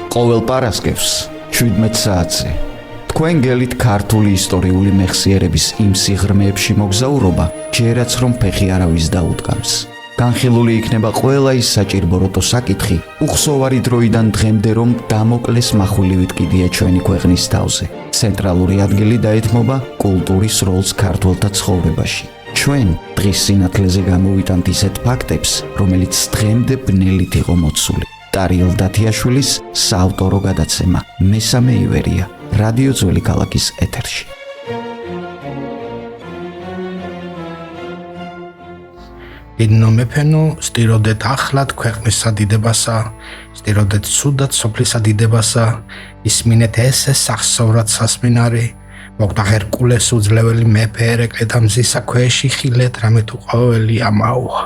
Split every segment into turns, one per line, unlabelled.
ყოველ პარასკევს 17 საათზე თქვენ გელით ქართული ისტორიული მეხსიერების იმ სიღრმეებში მოგზაურობა, ჯერაც რომ ფეხი არავის დაუდგამს. განხილული იქნება ყველა ის საჭირბოროტო საკითხი, უხსოვარი დროიდან დღემდე რომ დამოკლეს מחვილივით კიდია ჩვენი ქვეყნის თავზე. ცენტრალური ადგილი დაეთმობა კულტურის როლს ქართველთა ცხოვრებაში. ჩვენ დღის სინათლეზე გამოვიტანთ ისეთ ფაქტებს, რომელიც დღემდე ბნელით იყო მოცული. ტარიელ დათიაშვილის საავტორო გადაცემა მესამე ივერია რადიო ძველი ქალაქის ეთერში.
იდნო მეფენო სტიროდეთ ახლად ქვეყნის სადიდებასა, სტიროდეთ ცუდად სოფლის სადიდებასა, ისმინეთ ესე სახსოვრად სასმინარი, მოგდა ჰერკულეს უძლეველი მეფე ერეკლე და მზისა ქვეში ხილეთ რამე თუ ყოველი ამაოა.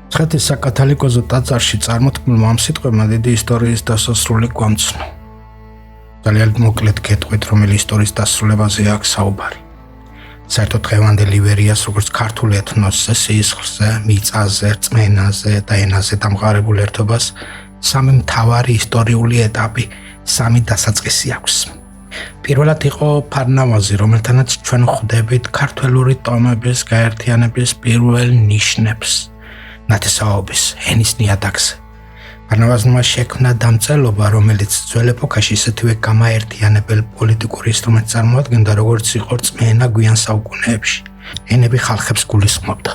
მცხეთის საკათალიკოზო ტაძარში წარმოთქმულმა ამ სიტყვებმა დიდი ისტორიის დასასრული გვამცნო. ძალიან მოკლედ გეტყვით, რომელი ისტორიის დასრულებაზე აქვს საუბარი. საერთოდ დღევანდელ ივერიას როგორც ქართული ეთნოსზე, სისხლზე, მიწაზე, რწმენაზე და ენაზე დამყარებულ ერთობას სამი მთავარი ისტორიული ეტაპი, სამი დასაწყისი აქვს. პირველად იყო ფარნავაზი, რომელთანაც ჩვენ ხვდებით ქართველური ტომების გაერთიანების პირველ ნიშნებს, ნათესაობის, ენის ნიადაგზე. ფარნავაზმა შექმნა დამწერლობა, რომელიც ძველ ეპოქაში ისეთივე გამაერთიანებელ პოლიტიკურ ინსტრუმენტს წარმოადგენდა, როგორც იყო რწმენა გვიან საუკუნეებში. ენები ხალხებს გულისხმობდა.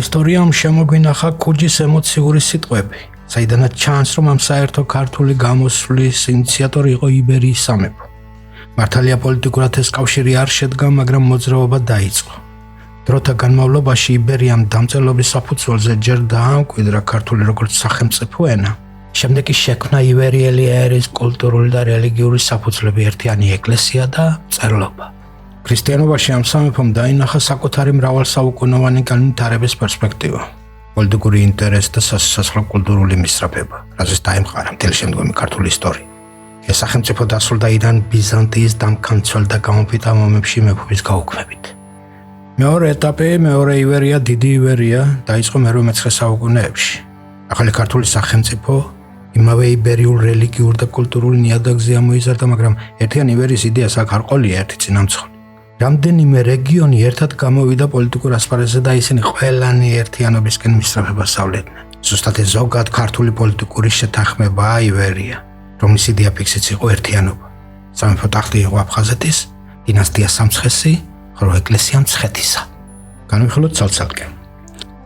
ისტორიამ შემოგვინახა ქუჯის ემოციური სიტყვები, საიდანაც ჩანს, რომ ამ საერთო ქართული გამოსვლის ინიციატორი იყო იბერიის სამეფო. მართალია პოლიტიკურად ეს კავშირი არ შედგა, მაგრამ მოძრაობა დაიწყო. დროთა განმავლობაში იბერიამ დამწერლობის საფუძველზე ჯერ დაამკვიდრა ქართული როგორც სახელმწიფო ენა. შემდეგ კი შექმნა ივერიელი ერის კულტურული და რელიგიური საფუძვლები, ერთიანი ეკლესია და მწერლობა. ქრისტიანობაში ამ სამეფომ დაინახა საკუთარი მრავალსაუკუნოვანი განვითარების პერსპექტივა, პოლიტიკური ინტერესი და სასოფლო კულტურული მისწრაფება, რაზეც დაემყარა მთელი შემდგომი ქართული ისტორია. ეს სახელმწიფო დასრულდა ირან ბიზანტიის დამკანცვალ და გამოფიტა მომებში მეფობის გაუქმებით. მეორე ეტაპი, მეორე ივერია, დიდი ივერია, დაიწყო მე-19 საუკუნეებში. ახალი ქართული სახელმწიფო იმავე იბერიულ რელიგიურ და კულტურულ ნიადაგზე ამოიზარდა, მაგრამ ერთიანი ივერიის იდეას აქ არ ყოლია ერთი წინამძღოლი. რამდენიმე რეგიონი ერთად გამოვიდა პოლიტიკურ ასპარეზზე და ისინი ყველანი ერთიანობისკენ მისწრაფებას სწავლებდნენ. ზუსტად ეს ზოგად ქართული პოლიტიკური შეთანხმებაა ივერია, რომლის იდეა ფიქსიც იყო ერთიანობა. სამეფო ტახტი იყო აფხაზეთის, დინასტია სამცხესი, ხოლო ეკლესია მცხეთისა. განვიხილოთ ცალ-ცალკე.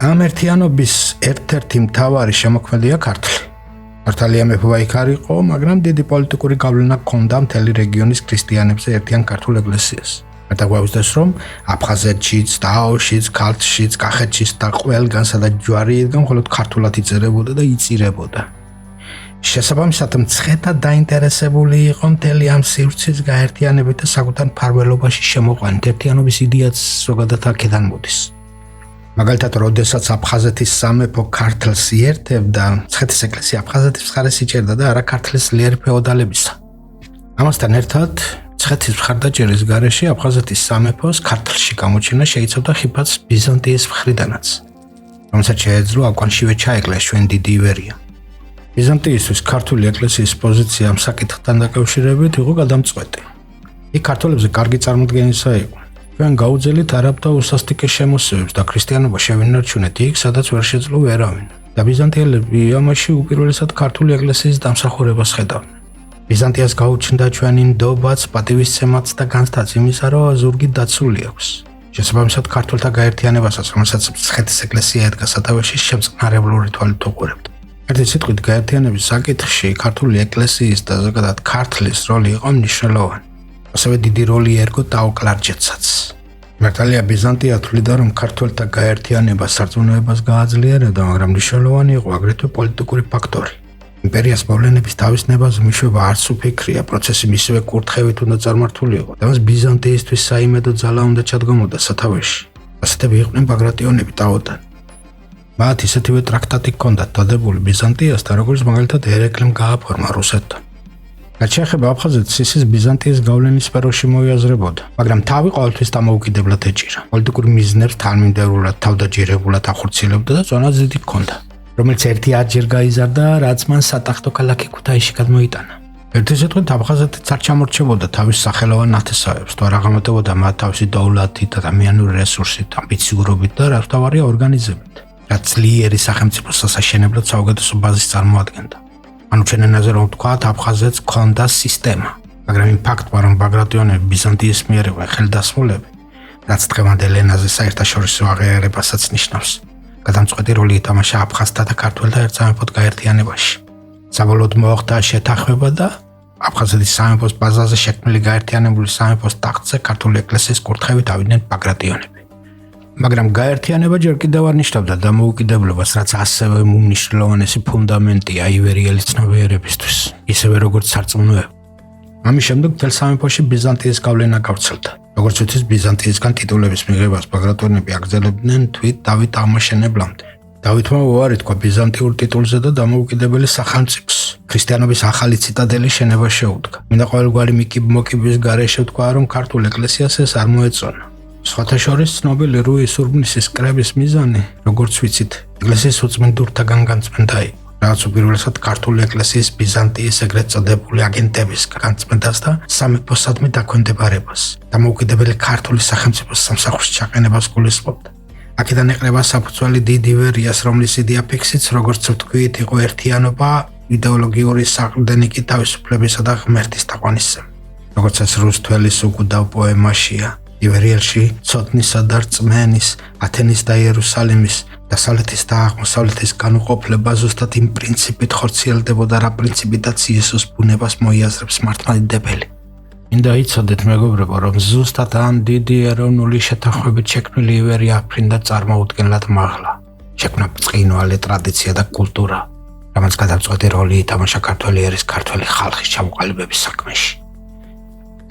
ამ ერთიანობის ერთ-ერთი მთავარი შემოქმედია ქართლი. მართალია მეფობა იქ არ იყო, მაგრამ დიდი პოლიტიკური გავლენა ჰქონდა მთელი რეგიონის ქრისტიანებზე ერთიან ქართულ ეკლესიას. მეტად გვაუძდეს, რომ აფხაზეთშიც, დაოშიც, ქართლშიც, კახეთშიც და ყველგან სადაც ჯვარი იდგა, მხოლოდ ქართულად იწერებოდა და იწირებოდა. შესაბამისად, მცხეთა დაინტერესებული იყო მთელი ამ სივრცის გაერთიანებით და საკუთარ მფარველობაში შემოყვანით. ერთიანობის იდეაც ზოგადად აქედან მოდის. მაგალითად, როდესაც აფხაზეთის სამეფო ქართლს იერთებდა, მცხეთის ეკლესია აფხაზეთის მხარეს იჭერდა და არა ქართლის ძლიერი ფეოდალებისა. ამასთან ერთად, მცხეთის მხარდაჭერის გარეშე აფხაზეთის სამეფოს ქართლში გამოჩენა შეიცავდა ხიფათს ბიზანტიის მხრიდანაც, რომელსაც შეეძლო აკვანშივე ჩაეკლეს ჩვენ დიდი ივერია. ბიზანტიისთვის ქართული ეკლესიის პოზიცია ამ საკითხთან დაკავშირებით იყო გადამწყვეტი. იქ ქართველებზე კარგი წარმოდგენისა იყო. ჩვენ გაუძელით არაბ და უსასტიკეს შემოსევებს და ქრისტიანობა შევინარჩუნეთ იქ, სადაც ვერ შეძლო ვერავინ. და ბიზანტიელები ამაში უპირველესად ქართული ეკლესიის დამსახურებას ხედავდნენ. ბიზანტიას გაუჩნდა ჩვენი ნდობაც, პატივისცემაც და განცდაც იმისა, რომ ზურგი დაცული აქვს. შესაბამისად, ქართველთა გაერთიანებასაც, რომელსაც მცხეთის ეკლესია ედგა სათავეში, შემწყნარებლური თვალით უყურებდა. ერთი სიტყვით, გაერთიანების საკითხში ქართული ეკლესიის და ზოგადად ქართლის როლი იყო მნიშვნელოვანი. ასევე დიდი როლი ერგო დაოკლარჯეთსაც. მართალია ბიზანტია თვლიდა, რომ ქართველთა გაერთიანება სარწმუნოებას გააძლიერებდა, მაგრამ მნიშვნელოვანი იყო აგრეთვე პოლიტიკური ფაქტორი. იმპერიას მოვლენების თავისნებაზე მიშვება არც უფიქრია, პროცესი მისივე კურთხევით უნდა წარმართულიყო და მას ბიზანტიისთვის საიმედო ძალა უნდა ჩადგომოდა სათავეში. ასეთები იყვნენ ბაგრატიონები ტაოდან. მათ ისეთივე ტრაქტატი ჰქონდათ დადებული ბიზანტიასთან, როგორც მაგალითად ერეკლემ გააფორმა რუსეთთან. რაც შეეხება აფხაზეთს, ის ბიზანტიის გავლენის სფეროში მოიაზრებოდა, მაგრამ თავი ყოველთვის დამოუკიდებლად ეჭირა. პოლიტიკურ მიზნებს თანმიმდევრულად, თავდაჯერებულად ახორციელებდა და ზონაც დიდი ჰქონდა. რომელიც ერთი არჯერ გაიზარდა, რაც მან სატახტო ქალაქი ქუთაისში გადმოიტანა. ერთი სიტყვით აფხაზეთიც არ ჩამორჩებოდა თავის სახელოვან ნათესავებს, თუ არ აღამატებოდა მათ თავისი დოვლათით, ადამიანური რესურსით, ამბიციურობით და რაც თავარია ორგანიზებით, რაც ძლიერი სახელმწიფოს სასაშენებლად საუკეთესო ბაზის წარმოადგენდა. ანუ ჩვენ ენაზე რომ ვთქვათ, აფხაზეთს ჰქონდა სისტემა, მაგრამ იმ ფაქტმა, რომ ბაგრატიონები ბიზანტიის მიერ იყვნენ ხელდასმულები, რაც დღევანდელ ენაზე საერთაშორისო აღიარებასაც ნიშნავს, გადამწყვეტი როლი ითამაშა აფხაზთა და ქართველთა ერთსამეფოდ გაერთიანებაში. საბოლოოდ მოახდა შეთანხმება და აფხაზეთის სამეფოს ბაზაზე შექმნილი გაერთიანებული სამეფოს ტახტზე ქართული ეკლესიის კურთხევით ავიდნენ ბაგრატიონები. მაგრამ გაერთიანება ჯერ კიდევ არ ნიშნავდა დამოუკიდებლობას, რაც ასევე უმნიშვნელოვანესი ფუნდამენტია ივერიელი ცნობიერებისთვის, ისევე როგორც სარწმუნოება. ამის შემდეგ მთელ სამეფოში ბიზანტიის გავლენა გავრცელდა. როგორც ვიცით, ბიზანტიისგან ტიტულების მიღებას ბაგრატონები აგრძელებდნენ თვით დავით აღმაშენებლამდე. დავითმა უარი თქვა ბიზანტიურ ტიტულზე და დამოუკიდებელი სახელმწიფოს, ქრისტიანობის ახალი ციტადელის შენებას შეუდგა. მინდა ყოველგვარი მოკიბის გარეშე ვთქვა, რომ ქართულ ეკლესიას ეს არ მოეწონა. სხვათა შორის ცნობილი რუის ურბნისის კრების მიზანი, როგორც ვიცით, ეკლესიის უწმინდურთაგან განწმენდა იყო, რაც უპირველესად ქართული ეკლესიის ბიზანტიის ეგრეთ წოდებული აგენტების განწმენდას და სამეფოსადმი დაქვემდებარებას, დამოუკიდებელი ქართული სახელმწიფოს სამსახურის ჩაყენებას გულისხმობდა. აქედან ეყრება საფუძველი დიდ ივერიას, რომლის იდეა ფიქსიც, როგორც ვთქვით, იყო ერთიანობა, იდეოლოგიური საყრდენი კი თავისუფლებისა და ღმერთის თაყვანისცემა. როგორც ეს რუსთველის უკუდავ პოემაშია, ივერიელში ცოდნისა და რწმენის, ათენის და იერუსალიმის, დასავლეთის და აღმოსავლეთის განუყოფლება ზუსტად იმ პრინციპით ხორციელდებოდა, რა პრინციპითაც იესოს ბუნებას მოიაზრებს მართლმადიდებელი. მინდა იცოდეთ, მეგობრებო, რომ ზუსტად ამ დიდი ეროვნული შეთანხმებით შექმნილი ივერია აფრინდა წარმოუდგენლად მაღლა. შექმნა ბრწყინვალე ტრადიცია და კულტურა, რამაც გადამწყვეტი როლი ითამაშა ქართველი ერის ქართველი ხალხის ჩამოყალიბების საქმეში.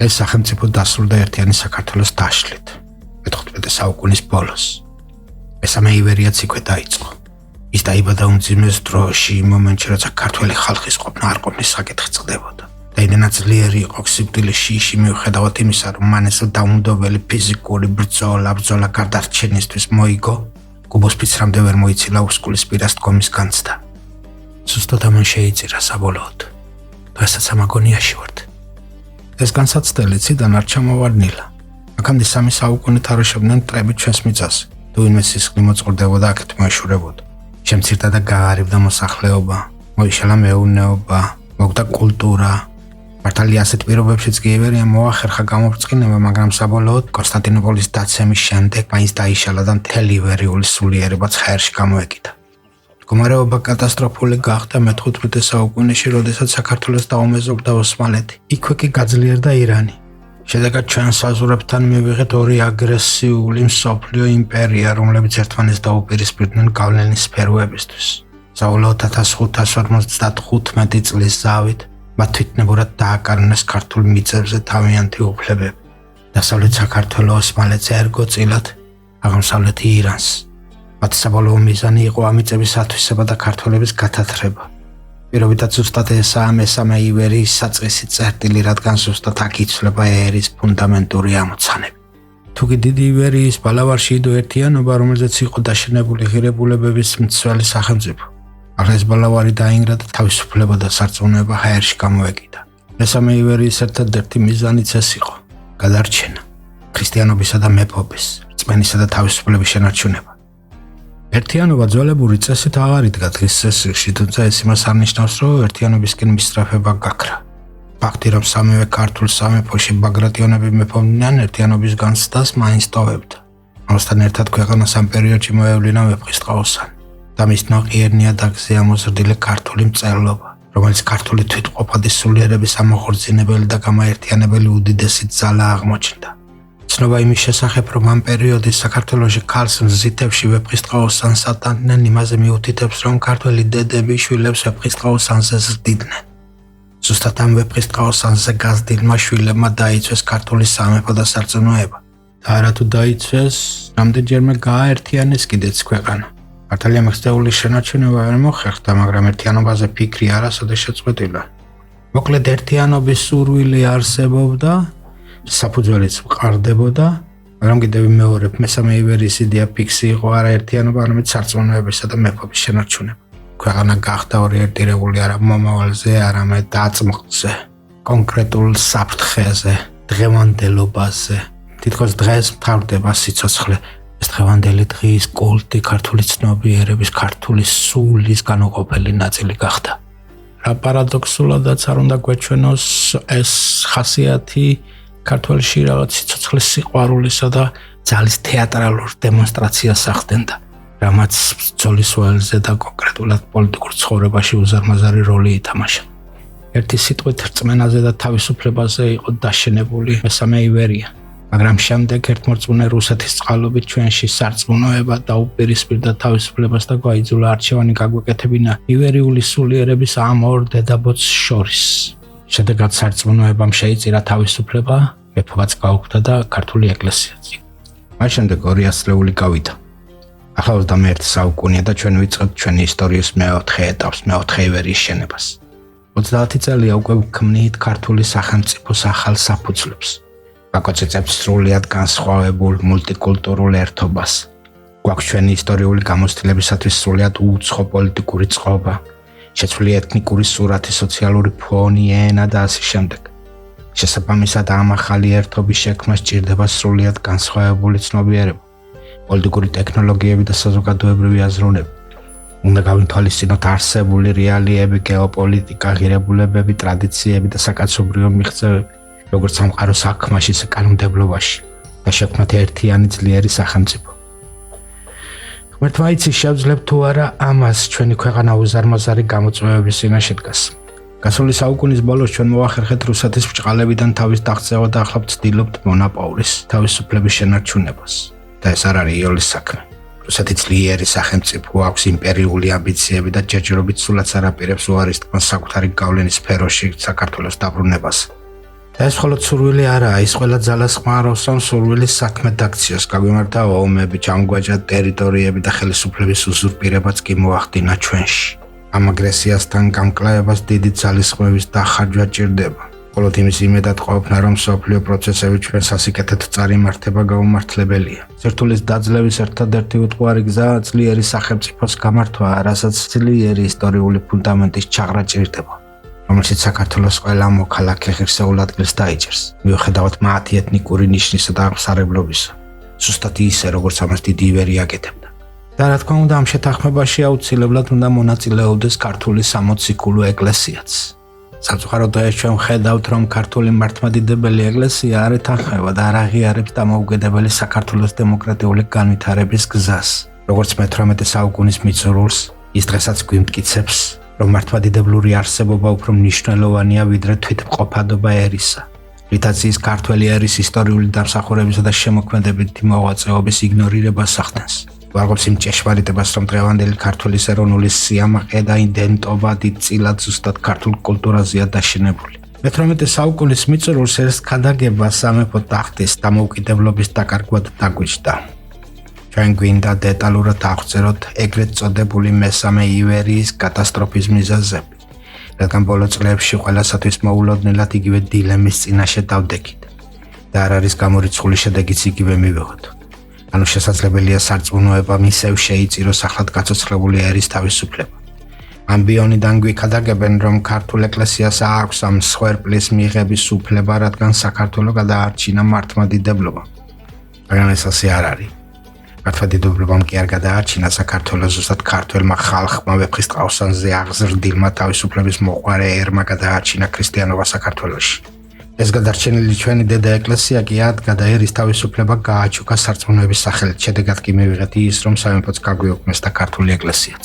ეს სახელმწიფო დასრულდა ერთიანი საქართველოს დაშლით, მე-15 საუკუნის ბოლოს. მესამე ივერიაც იქვე დაიწყო. ის დაიბადა უმძიმეს დროში, იმ მომენტში, როცა ქართველი ხალხის ყოფნა არ ყოფნის საკითხი წყდებოდა. და იმდენად ძლიერი იყო სიკვდილის შიში მიუხედავად იმისა, რომ მან ეს დაუნდობელი ფიზიკური ბრძოლა გარდარჩენისთვის მოიგო, გუბოს ფიცრამდე ვერ მოიცილა უსკულის პირას დგომის განცდა. ზუსტად ამან შეიწირა საბოლოოდ. დღესაც ამ აგონიაში ვართ. ეს განსაცდელი ციდან არ ჩამოვარდნილა. აქამდე 3 საუკუნე თაროშობდნენ მტრებით ჩვენს მიწაზე. თუ ვინმე სისხლი მოწყურდებოდა, აქეთ მოეშურებოდა. შემცირდა და გაარიბდა მოსახლეობა, მოიშალა მეურნეობა, მოკვდა კულტურა. მართალია ასეთ პირობებშიც კი ივერია მოახერხა გამობრწყინება, მაგრამ საბოლოოდ კონსტანტინოპოლის დაცემის შემდეგ მაინც დაიშალა და მთელი ივერიული სულიერებაც ხაერში გამოეკიდა. მდგომარეობა კატასტროფული გახდა მე-15 საუკუნეში, როდესაც საქართველოს დაუმეზობდა ოსმალეთი. იქვე კი გაძლიერდა ირანი. შედეგად ჩვენ საზღვრებთან მივიღეთ ორი აგრესიული მსოფლიო იმპერია, რომლებიც ერთმანეთს დაუპირისპირდნენ გავლენის სფეროებისთვის. საბოლოოდ 1555 წლის ზავით მათ თვითნებურად დააკარნეს ქართულ მიწებზე თავიანთი უფლებები. დასავლეთ საქართველოს ოსმალეთს ერგო წილად, აღმოსავლეთი ირანს. მათი საბოლოო მიზანი იყო ამ მიწების ათვისება და ქართველების გათათრება. პირობითად ზუსტად ესაა მესამე ივერიის საწყისი წერტილი, რადგან ზუსტად აქ იცვლება ერის ფუნდამენტური ამოცანები. თუკი დიდი ივერიის ბალავარში იდო ერთიანობა, რომელზეც იყო დაშენებული ღირებულებების მცველი სახელმწიფო. ახლა ეს ბალავარი დაინგრა და თავისუფლება და სარწმუნოება ჰაერში გამოეკიდა. მესამე ივერიის ერთადერთი მიზანიც ეს იყო: გადარჩენა, ქრისტიანობისა და მეფობის, რწმენისა და თავისუფლების შენარჩუნება. ერთიანობა ძველებური წესით აღარ იდგა დღის წესრიგში, თუმცა ეს იმას არ ნიშნავს, რომ ერთიანობისკენ მისწრაფება გაქრა. ფაქტი, რომ სამივე ქართულ სამეფოში ბაგრატიონები მეფობდნენ, ერთიანობის განცდას მაინც ტოვებდა. ამასთან ერთად ქვეყანას ამ პერიოდში მოევლინა ვეფხისტყაოსანი და მის ნოყიერნია დაგზე ამოზრდილი ქართული მწერლობა, რომელიც ქართული თვითყოფადი სულიერების ამოხორციელებელი და გამაერთიანებელი უდიდესი ძალა აღმოჩნდა. ცნობა იმის შესახებ, რომ ამ პერიოდის საქართველოში ქალს მზითებში ვეფხისტყაოსანს ატანდნენ, იმაზე მიუთითებს, რომ ქართველი დედები შვილებს ვეფხისტყაოსანზე ზრდიდნენ. ზუსტად ამ ვეფხისტყაოსანზე გაზრდილმა შვილებმა დაიცვეს ქართული სამეფო და სარწმუნოება. და არათუ დაიცვეს, რამდენჯერმე გააერთიანეს კიდეც ქვეყანა. მართალია მიღწეული შენარჩუნება ვერ მოხერხდა, მაგრამ ერთიანობაზე ფიქრი არასოდეს შეწყვეტილა. მოკლედ ერთიანობის სურვილი არსებობდა, საფუძველიც მყარდებოდა, მაგრამ კიდევ ვიმეორებ, მესამე ივერიის იდეა ფიქსი იყო არა ერთიანობა, არამედ სარწმუნოებისა და მეფობის შენარჩუნება. ქვეყანა გახდა ორიენტირებული არა მომავალზე, არამედ დაწმყზე, კონკრეტულ საფრთხეზე, დღევანდელობაზე. თითქოს დღეს მთავრდება სიცოცხლე. ეს დღევანდელი დღის კულტი ქართული ცნობიერების, ქართული სულის განუყოფელი ნაწილი გახდა. რა პარადოქსულადაც არ უნდა გვეჩვენოს ეს ხასიათი ქართველში რაღაც სიცოცხლის სიყვარულისა და ძალის თეატრალურ დემონსტრაციას ახდენდა, რამაც ბრძოლის ველზე და კონკრეტულად პოლიტიკურ ცხოვრებაში უზარმაზარი როლი ითამაშა. ერთი სიტყვით რწმენაზე და თავისუფლებაზე იყო დაშენებული მესამე ივერია, მაგრამ შემდეგ ერთმორწმუნე რუსეთის წყალობით ჩვენში სარწმუნოება დაუპირისპირდა თავისუფლებას და გაიძულა არჩევანი გაგვეკეთებინა ივერიული სულიერების ამ ორ დედაბოძს შორის. შედეგად სარწმუნოებამ შეიწირა თავისუფლება, მეფობაც გაუქმდა და ქართული ეკლესიაც. მას შემდეგ 2 ასწლეული გავიდა. ახლა 21 საუკუნეა და ჩვენ ვიწყებთ ჩვენი ისტორიის მეოთხე ეტაპს, მეოთხე ივერიის შენებას. 30 წელია უკვე ვქმნით ქართული სახელმწიფოს ახალ საფუძვლებს. ვაკოცეცებთ სრულიად განსხვავებულ მულტიკულტურულ ერთობას. გვაქვს ჩვენი ისტორიული გამოცდილებისათვის სრულიად უცხო პოლიტიკური წყობა, შეცვლილი ეთნიკური სურათი, სოციალური ფონი, ენა და ასე შემდეგ. შესაბამისად ამ ახალი ერთობის შექმნას სჭირდება სრულიად განსხვავებული ცნობიერება, პოლიტიკური ტექნოლოგიები და საზოგადოებრივი აზროვნები. უნდა გავითვალისწინოთ არსებული რეალიები, გეოპოლიტიკა, ღირებულებები, ტრადიციები და საკაცობრიო მიღწევები, როგორც სამყარო საქმაში, ისე კანონმდებლობაში და შექმნათ ერთიანი ძლიერი სახელმწიფო. ღმერთმა იცის, შევძლებთ თუ არა ამას ჩვენი ქვეყანა უზარმაზარი გამოწვევების წინაშე დგას. გასული საუკუნის ბოლოს ჩვენ მოახერხეთ რუსეთის ბრჭყალებიდან თავის დაღწევა და ახლა ვცდილობთ მონაპოვრის თავისუფლების შენარჩუნებას. და ეს არ არის იოლის საქმე. რუსეთი ძლიერი სახელმწიფო აქვს, იმპერიული ამბიციები და ჯერჯერობით სულაც არ აპირებს უარის თქმას საკუთარი გავლენის სფეროში საქართველოს დაბრუნებას. და ეს მხოლოდ სურვილი არაა, ის ყველა ძალას ხმარობს, რომ სურვილის საქმე დაქციოს, გაგვიმართა ომები, ჩამოგვაჯა ტერიტორიები და ხელისუფლების უზურპირებაც კი მოახდინა ჩვენში. ამ აგრესიასთან გამკლავებას დიდი ძალისხმევის დახარჯვა ჭირდება. მხოლოდ იმის იმედად ყოფნა, რომ სოფლიო პროცესები ჩვენ სასიკეთოდ წარიმართება გაუმართლებელია. სირთულის დაძლევის ერთადერთი უტყუარი გზა ძლიერი სახელმწიფოს გამართვაა, რასაც ძლიერი ისტორიული ფუნდამენტის ჩაღრა ჭირდება, რომელშიც საქართველოს ყველა მოქალაქე ღირსეულ ადგილს დაიჭერს, მიუხედავად მათი ეთნიკური ნიშნისა და აღმსარებლობისა, ზუსტად ისე, როგორც ამას დიდი ივერი აკეთებდა. და რა თქმა უნდა, ამ შეთანხმებაში აუცილებლად უნდა მონაწილეობდეს ქართული სამოციქულო ეკლესიაც. სამწუხაროდ ეს ჩვენ ვხედავთ, რომ ქართული მართლმადიდებელი ეკლესია არ ეთანხმება და არ აღიარებს დამოუკიდებელი საქართველოს დემოკრატიული განვითარების გზას. როგორც მე-18 საუკუნის მიწურულს, ის დღესაც გვიმტკიცებს, რომ მართლმადიდებლური არსებობა უფრო მნიშვნელოვანია ვიდრე თვითმყოფადობა ერისა. რითაც ის ქართველი ერის ისტორიული დამსახურებისა და შემოქმედებითი მოღვაწეობის იგნორირებას ახდენს. ვარყოფს იმ ჭეშმარიტებას, რომ დღევანდელი ქართულის ეროვნული სიამაყე და იდენტობა დიდწილად ზუსტად ქართულ კულტურაზეა დაშენებული. მე-18 საუკუნის მიწურულს ეს ქადაგება სამეფო ტახტის დამოუკიდებლობის დაკარგვად დაგვიჯდა. ჩვენ გვინდა დეტალურად აღწეროთ ეგრეთ წოდებული მესამე ივერიის კატასტროფის მიზეზები, რადგან ბოლო წლებში ყველასათვის მოულოდნელად იგივე დილემის წინაშე დავდექით და არ არის გამორიცხული შედეგიც იგივე მივიღოთ. ანუ შესაძლებელია სარწმუნოებამ ისევ შეიწიროს ახლად გაცოცხლებული ერის თავისუფლება. ამბიონიდან გვიქადაგებენ, რომ ქართულ ეკლესიას აქვს ამ მსხვერპლის მიღების უფლება, რადგან საქართველოს გადაარჩინა მართლმადიდებლობა. მაგრამ ეს ასე არ არის. მართლმადიდებლობამ კი არ გადაარჩინა საქართველოს, ზუსტად ქართველმა ხალხმა ვეფხისტყაოსანზე აღზრდილმა თავისუფლების მოყვარე ერმა გადაარჩინა ქრისტიანობა საქართველოში. ეს გადარჩენილი ჩვენი დედა ეკლესია კი ადგა და ერის თავისუფლება გააჩუქა სარწმუნოების სახელით. შედეგად კი მივიღეთ ის, რომ სამეფოც გაგვიოქმეს და ქართული ეკლესიაც.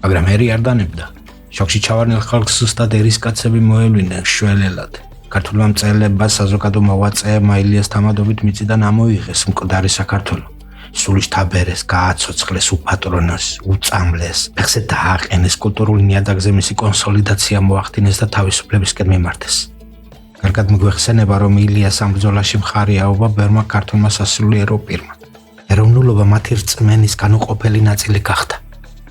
მაგრამ ერი არ დანებდა. შოქში ჩავარნილ ხალხს ზუსტად ერის კაცები მოევლინნენ შველელად. ქართულმა მწერლებმა საზოგადო მოღვაწეებმა ილიას თამადობით მიწიდან ამოიღეს მკვდარი საქართველო. სულის თაბერეს, გააცოცხლეს, უპატრონოს, უწამლეს, ფეხზე დააყენეს, კულტურული ნიადაგზე მისი კონსოლიდაცია მოახდინეს და თავისუფლებისკენ მიმართეს. კარგად მიგვეხსენება, რომ ილიას ამ ბრძოლაში მხარი აუღა ბერმა ქართულმა სასულიერო პირმა. ეროვნულობა მათი რწმენის განუყოფელი ნაწილი გახდა.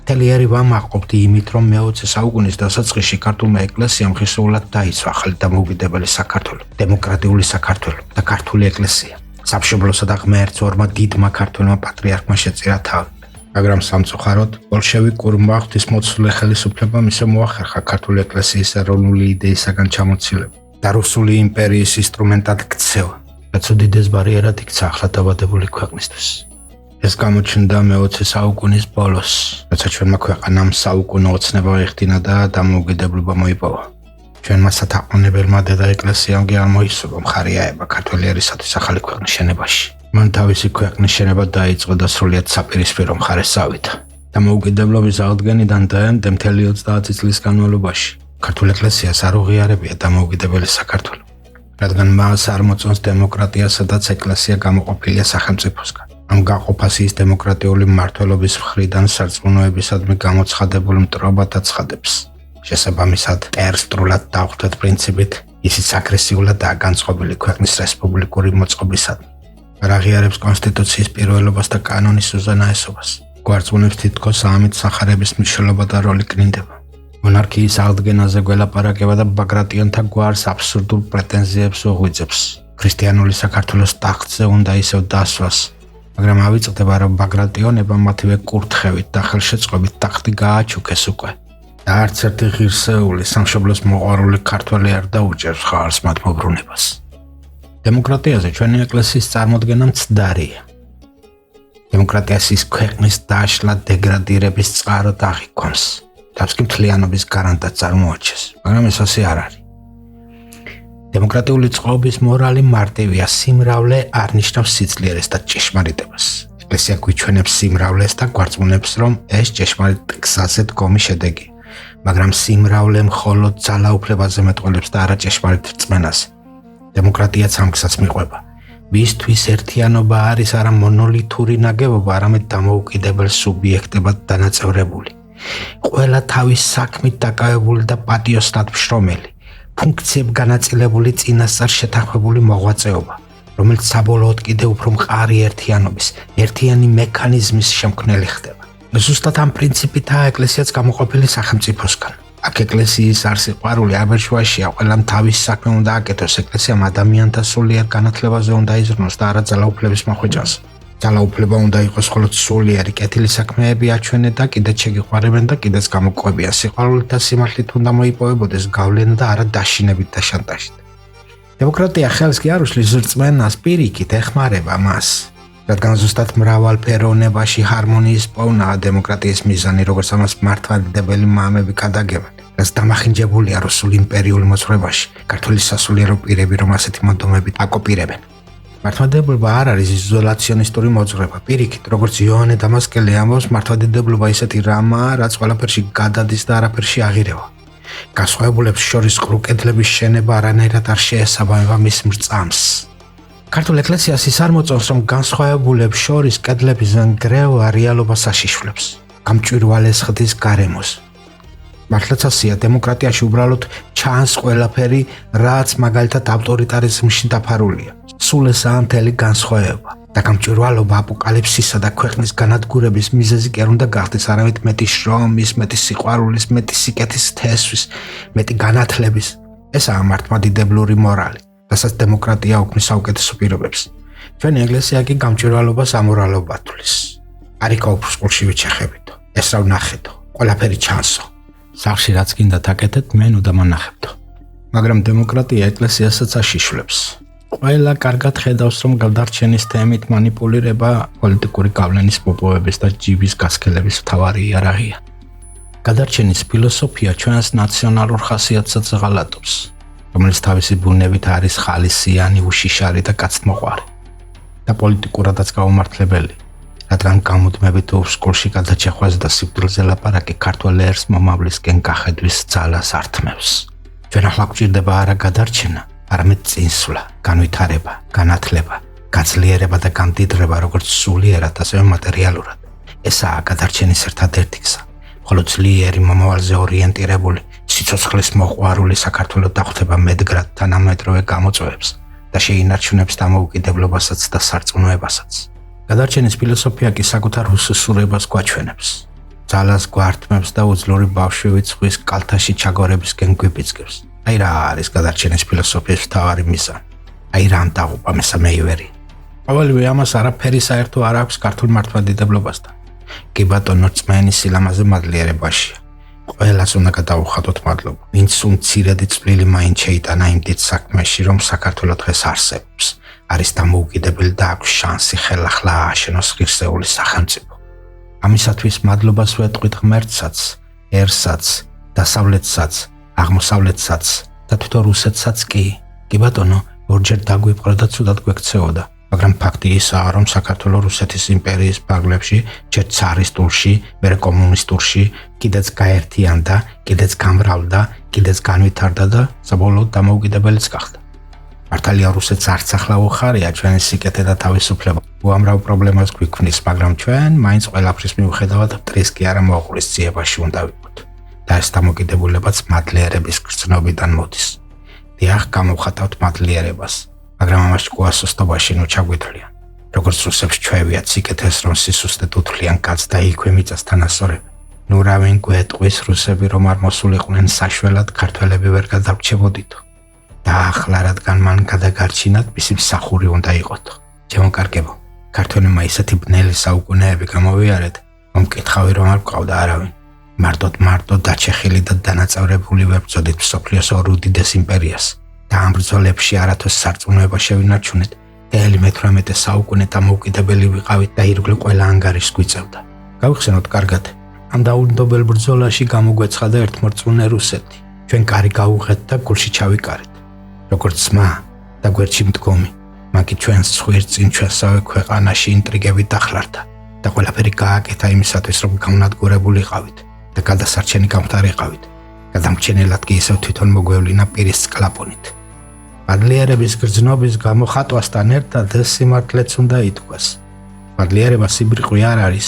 მთელი ერი ვამაყობთ იმით, რომ მე-20 საუკუნის დასაწყისში ქართულმა ეკლესიამ ხისეულად დაიცვა ახალი დამოუკიდებელი საქართველო, დემოკრატიული საქართველო და ქართული ეკლესია. სამშობლოსა და ღმერთს ორმა დიდმა ქართველმა პატრიარქმა შეწირა თავი. მაგრამ სამწუხაროდ ბოლშევიკურმა ღვთისმოწმული ხელისუფლებამ ისე მოახერხა ქართული ეკლესიის ეროვნული იდეისაგან ჩამოცილება და რუსული იმპერიის ინსტრუმენტად ქცევა, რაც უდიდეს ბარიერად იქცა ახლად დაბადებული ქვეყნისთვის. ეს გამოჩნდა მე-20 საუკუნის ბოლოს, როცა ჩვენმა ქვეყანამ საუკუნო ოცნება იხდინა და დამოუკიდებლობა მოიპოვა. ჩვენმა სათაყვანებელმა დედა ეკლესიამ კი არ მოისურვა მხარი აება ქართველი ერისათვის ახალი ქვეყნის შენებაში. მან თავისი ქვეყნის შენება დაიწყო და სრულიად საპირისპირო მხარეს წავიდა. დამოუკიდებლობის აღდგენიდან დაემდე მთელი 30 წლის განმავლობაში ქართულ ეკლესიას არ უღიარებია დამოუკიდებელი საქართველო, რადგან მას არ მოწონს დემოკრატია, სადაც ეკლესია გამოყოფილია სახელმწიფოსგან. ამ გაყოფას ის დემოკრატიული მმართველობის მხრიდან სარწმუნოებისადმი გამოცხადებულ მტრობად აცხადებს. შესაბამისად, ტერსტრულად დახვდეთ პრინციპით, ისიც აგრესიულად და განწყობილი ქვეყნის რესპუბლიკური მოწყობისადმი. არ აღიარებს კონსტიტუციის პირველობას და კანონის უზენაესობას. გვარწმუნებს თითქოს ამით სახარების მნიშვნელობა და როლი კნინდება. მონარქიის აღდგენაზე გველაპარაკება და ბაგრატიონთა გვარს აბსურდულ პრეტენზიებს უღვიძებს. ქრისტიანული საქართველოს ტახტზე უნდა ისევ დასვას, მაგრამ ავიწყდება, რომ ბაგრატიონებმა მათივე კურთხევით და ხელშეწყობით ტახტი გააჩუქეს უკვე. და არც ერთი ღირსეული სამშობლოს მოყვარული ქართველი არ დაუჭერს ხარს მათ მობრუნებას. დემოკრატიაზე ჩვენი ეკლესიის წარმოდგენა მცდარია. დემოკრატიას ის ქვეყნის დაშლა დეგრადირების წყაროდ აღიქვამს. თავს კი მთლიანობის გარანტად წარმოაჩენს, მაგრამ ეს ასე არ არის. დემოკრატიული წყობის მორალი მარტივია, სიმრავლე არ ნიშნავს სიძლიერეს და ჭეშმარიტებას. ეკლესია გვიჩვენებს სიმრავლეს და გვარწმუნებს, რომ ეს ჭეშმარიტ გზაზე დგომის შედეგია, მაგრამ სიმრავლე მხოლოდ ძალაუფლებაზე მეტყველებს და არა ჭეშმარიტ რწმენას. დემოკრატიაც ამ გზას მიყვება. მისთვის ერთიანობა არის არა მონოლითური ნაგებობა, არამედ დამოუკიდებელ სუბიექტებად დანაწევრებული. ყველა თავის საქმით დაკავებული და პატიოსნად მშრომელი, ფუნქციებ განაწილებული წინასწარ შეთანხმებული მოღვაწეობა, რომელიც საბოლოოდ კიდევ უფრო მყარი ერთიანობის, ერთიანი მექანიზმის შემქმნელი ხდება. ზუსტად ამ პრინციპითაა ეკლესიაც გამოყოფილი სახელმწიფოსგან. აქ ეკლესიის არსიყვარული აბერშუაშია, ყველამ თავის საქმე უნდა აკეთოს, ეკლესიამ ადამიანთა სულიერ განათლებაზე უნდა იზრუნოს და არა ძალაუფლების მახვეჭას. ძალაუფლება უნდა იყოს მხოლოდ სულიერი კეთილი საქმეები აჩვენე და კიდეც შეგიყვარებენ და კიდეც გამოყვებიან. სიყვარულით და სიმართლით უნდა მოიპოვებოდეს გავლენა და არა დაშინებით და შანტაჟით. დემოკრატია ხელს კი არ უშლის რწმენას, პირიქით ეხმარება მას. რადგან ზუსტად მრავალფეროვნებაში ჰარმონიის პოვნაა დემოკრატიის მიზანი, როგორც ამას მართლმადიდებელი მამები გადაგებენ, რაც დამახინჯებულია რუსულ იმპერიულ მოძღვრებაში, ქართული სასულიერო პირები, რომ ასეთი მოდომებით აკოპირებენ. მართლმადიდებლობა არ არის იზოლაციონისტური მოძღვრება. პირიქით, როგორც იოანე დამასკელი ამბობს, მართლმადიდებლობა ისეთი რამაა, რაც ყველაფერში გადადის და არაფერში აღირევა. განსხვავებულებს შორის ყრუკედლების შენება არანაირად არ შეესაბამება მის მრწამს. ქართულ ეკლესიას ის არ მოწონს, რომ განსხვავებულებს შორის კედლების ნგრევა რეალობას აშიშვლებს, გამჭვირვალეს ხდის გარემოს. მართლაც ასეა, დემოკრატიაში უბრალოდ ჩანს ყველაფერი, რაც მაგალითად ავტორიტარიზმში დაფარულია. სულ ესაა მთელი განსხვავება და გამჭვირვალობა აპოკალიფსისა და ქვეყნის განადგურების მიზეზი კი არ უნდა გახდეს, არამედ მეტი შრომის, მეტი სიყვარულის, მეტი სიკეთის თესვის, მეტი განათლების. ესაა მართლმადიდებლური მორალი, რასაც დემოკრატია უქმნის საუკეთესო პირობებს. ჩვენი ეკლესია კი გამჭვირვალობას ამორალობად თვლის. არ იქ უფსკულში ვიჩეხებითო, ეს რა ვნახეთო, ყველაფერი ჩანსო. სახში რაც გინდათ აკეთეთ, მე ნუ დამანახებთო. მაგრამ დემოკრატია ეკლესიასაც აშიშვლებს. ყველა კარგად ხედავს, რომ გადარჩენის თემით მანიპულირება პოლიტიკური გავლენის მოპოვების და ჯიბის გასქელების მთავარი იარაღია. გადარჩენის ფილოსოფია ჩვენს ნაციონალურ ხასიათსაც ღალატობს, რომელიც თავისი ბუნებით არის ხალისიანი, უშიშარი და კაცთმოყვარე და პოლიტიკურადაც გაუმართლებელი, რადგან გამუდმებით ოფსკულში გადაჭეხვას და სიკვდილზე ლაპარაკი ქართველ ერს მომავლისკენ გახედვის ძალას ართმევს. ჩვენ ახლა გვჭირდება არა გადარჩენა, არამედ წინსვლა, განვითარება, განათლება, გაძლიერება და გამდიდრება როგორც სულიერად, ასევე მატერიალურად. ესაა გადარჩენის ერთადერთი გზა. მხოლოდ ძლიერი მომავალზე ორიენტირებული, სიცოცხლის მოყვარული საქართველო დახვდება მედგრად თანამედროვე გამოწვევებს და შეინარჩუნებს დამოუკიდებლობასაც და სარწმუნოებასაც. გადარჩენის ფილოსოფია კი საკუთარ უსუსურებას გვაჩვენებს. ძალას გვართმევს და უძლური ბავშვივით ზღვის კალთაში ჩაგორებისკენ გვიბიძგებს. აი რა არის გადარჩენის ფილოსოფიის მთავარი მიზანი. აი რამ დაღუპა მესამე ივერი. ყოველივე ამას არაფერი საერთო არ აქვს ქართულ მართლმადიდებლობასთან. კი ბატონო, წმენი სილამაზე მადლიერებაშია. ყველას უნდა გადავუხატოთ მადლობა. ვინც უმცირედი წვლილი მაინც შეიტანა იმ დიდ საქმეში, რომ საქართველო დღეს არსებობს. არის დამოუკიდებელი და აქვს შანსი ხელახლა ააშენოს ღირსეული სახელმწიფო. ამისათვის მადლობას ვეტყვით ღმერთსაც, ერსაც, დასავლეთსაც, აღმოსავლეთსაც და თვითონ რუსეთსაც კი. კი ბატონო, ორჯერ დაგვიპყრო და ცუდად გვექცეოდა. მაგრამ ფაქტი ისაა, რომ საქართველო რუსეთის იმპერიის ფარგლებში, ჯერ ცარისტულში, მერე კომუნისტურში, კიდეც გაერთიანდა, კიდეც გამრავლდა, კიდეც განვითარდა და საბოლოოდ დამოუკიდებელიც გახდა. მართალია რუსეთს არც ახლა უხარია ჩვენი სიკეთე და თავისუფლება. უამრავ პრობლემას გვიქმნის, მაგრამ ჩვენ მაინც ყველაფრის მიუხედავად მტრის კი არა მოღურის უნდა ვიყოთ. და ეს დამოკიდებულებაც მადლიერების გრძნობიდან მოდის. დიახ, გამოვხატავთ მადლიერებას. მაგრამ ამას ყუასოსტობაში ნუ ჩაგვეთვლიან. როგორც რუსებს ჩვევიათ სიკეთეს, რომ სისუსტეთ უთვლიან კაცს და იქვე მიწას თანასწორებენ. ნუ რავინ გვეტყვის რუსები, რომ არ მოსულიყვნენ საშველად, ქართველები ვერ გადარჩებოდით. და ახლა რადგან მან გადაგარჩინათ, მისი მსახური უნდა იყოთ. ჩემო კარგებო, ქართველებმა ისეთი ბნელი საუკუნეები გამოვიარეთ, რომ მკითხავი რომ არ გვყავდა არავინ. მარტოდ დაჩეხილი და დანაწევრებული ვებრძოდით მსოფლიოს ორ უდიდეს იმპერიას. და ამ ბრძოლებში არათოს სარწმუნოება შევინარჩუნეთ. ელი მე-18 საუკუნე დამოუკიდებელი ვიყავით და ირგვლივ ყველა ანგარიშს გვიწევდა. გავიხსენოთ კარგად, ამ დაუნდობელ ბრძოლაში გამოგვეცხადა ერთმორწმუნე რუსეთი. ჩვენ კარი გავუღეთ და გულში ჩავიკარეთ. როგორც ძმა და გვერდში მდგომი, მაგ ჩვენს ხვირწინ ჩვენსავე ქვეყანაში ინტრიგები დახლარდა და ყველაფერი გააკეთა იმისათვის, რომ გაუნადგურებულიყავით და გადასარჩენი გამხდარიყავით. გადამრჩენელად კი ისევ თვითონ მოგვევლინა პირის სკლაპონით. მადლიერების გრძნობის გამოხატვასთან ერთად ეს სიმართლეც უნდა ითქვას. მადლიერება სიბრიყვი არ არის,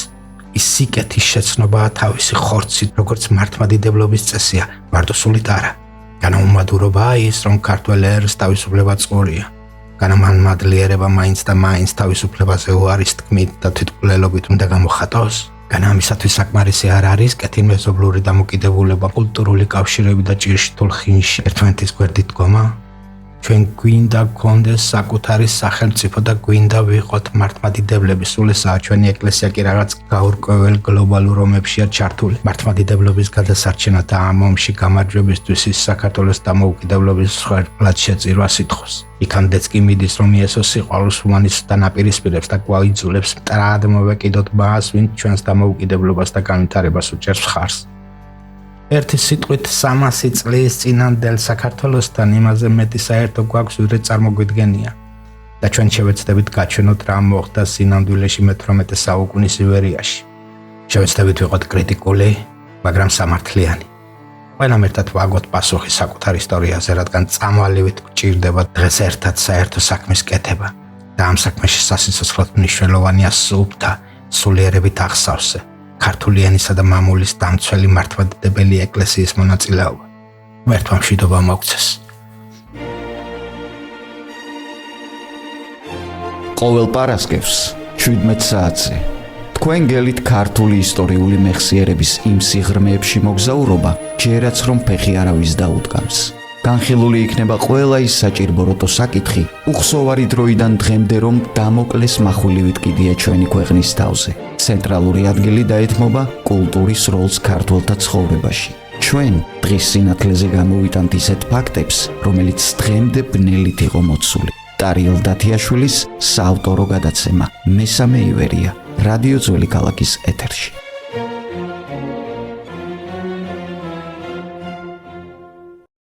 ის სიკეთის შეცნობაა თავისი ხორცით, როგორც მართლმადიდებლობის წესია, მარტოსულით არა. განაუმადურებაა ის, რომ ქართველ ერს თავისუფლება წყურია. განამან მადლიერება მაინც და მაინც თავისუფლებაზე უარის თქმით და თვითმკვლელობით უნდა გამოხატოს. განამისათვის საკმარისი არ არის კეთილმეზობლური დამოკიდებულება, კულტურული კავშირები და ჭირშთულ ხინში ერთმანეთის გვერდით დგომა. ჩვენ გვინდა გქონდეს საკუთარი სახელმწიფო და გვინდა ვიყოთ მართლმადიდებლები. სულისაა ჩვენი ეკლესია კი რაღაც გაურკვეველ გლობალურ ომებშია ჩართული. მართლმადიდებლობის გადასარჩენა და ამ ომში გამარჯვებისთვის ის საქართველოს დამოუკიდებლობის მსხვერპლად შეწირვა სიტყვას. იქამდეც კი მიდის, რომ იესოს სიყვარულს ჰუმანიზმთან აპირისპირებს და გვაიძულებს მტრად მოვეკიდოთ მას, ვინც ჩვენს დამოუკიდებლობას და განვითარებას უჭერს მხარს. ერთი სიტყვით 300 წლის წინანდელ საქართველოსთან იმაზე მეტი საერთო გვაქვს, ვიდრე წარმოგვიდგენია. და ჩვენ შევეცდებით გაჩვენოთ რა მოხდა სინამდვილეში მე-18 საუკუნის ივერიაში. შევეცდებით ვიყოთ კრიტიკული, მაგრამ სამართლიანი. ყველამ ერთად ვაგოთ პასუხი საკუთარ ისტორიაზე, რადგან წამვალივით გვჭირდება დღეს ერთად საერთო საქმის კეთება და ამ საქმეში სასიცოცხლოდ მნიშვნელოვანია სუფთა, სულიერებით აღსავსე, ქართული ენისა და მამულის დამცველი მართლმადიდებელი ეკლესიის მონაწილეობა. ღმერთმა მშვიდობა მოგცეს.
ყოველ პარასკევს 17 საათზე თქვენ გელით ქართული ისტორიული მეხსიერების იმ სიღრმეებში მოგზაურობა, ჯერაც რომ ფეხი არავის დაუდგამს. განხილული იქნება ყველა ის საჭირბოროტო საკითხი, უხსოვარი დროიდან დღემდე რომ დამოკლეს מחვილივით კიდია ჩვენი ქვეყნის თავზე. ცენტრალური ადგილი დაეთმობა კულტურის როლს ქართველთა ცხოვრებაში. ჩვენ დღის სინათლეზე გამოვიტანთ ისეთ ფაქტებს, რომელიც დღემდე ბნელით იყო მოცული. ტარიელ დათიაშვილის საავტორო გადაცემა მესამე ივერია რადიო ძველი ქალაქის ეთერში.